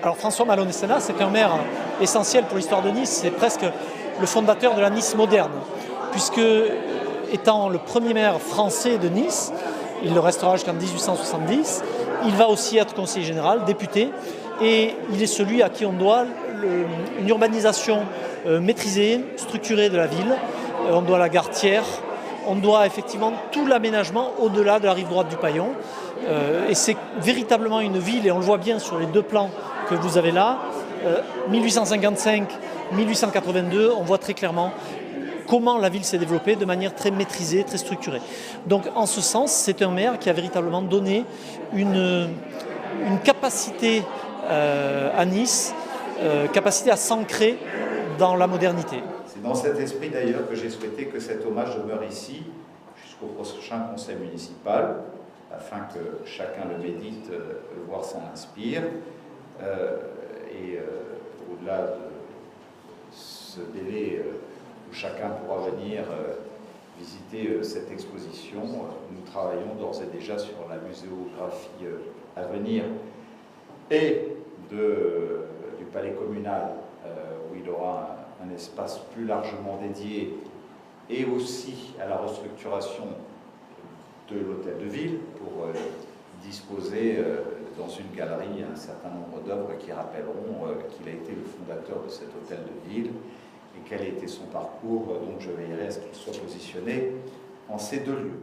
Alors François Malone-Essénat, c'est un maire essentiel pour l'histoire de Nice, c'est presque le fondateur de la Nice moderne, puisque étant le premier maire français de Nice, il le restera jusqu'en 1870, il va aussi être conseiller général, député, et il est celui à qui on doit une urbanisation maîtrisée, structurée de la ville. On doit la gare Thiers, on doit effectivement tout l'aménagement au-delà de la rive droite du Paillon. Et c'est véritablement une ville, et on le voit bien sur les deux plans que vous avez là, 1855-1882, on voit très clairement comment la ville s'est développée de manière très maîtrisée, très structurée. Donc en ce sens, c'est un maire qui a véritablement donné une capacité à Nice, capacité à s'ancrer dans la modernité. C'est dans cet esprit d'ailleurs que j'ai souhaité que cet hommage demeure ici jusqu'au prochain conseil municipal, afin que chacun le médite, voire s'en inspire. Au-delà de ce délai où chacun pourra venir visiter cette exposition, nous travaillons d'ores et déjà sur la muséographie à venir et du palais communal, où il aura un espace plus largement dédié, et aussi à la restructuration de l'hôtel de ville pour disposer dans une galerie un certain nombre d'œuvres qui rappelleront qu'il a été le fondateur de cet hôtel de ville et quel a été son parcours. Donc je veillerai à ce qu'il soit positionné en ces deux lieux.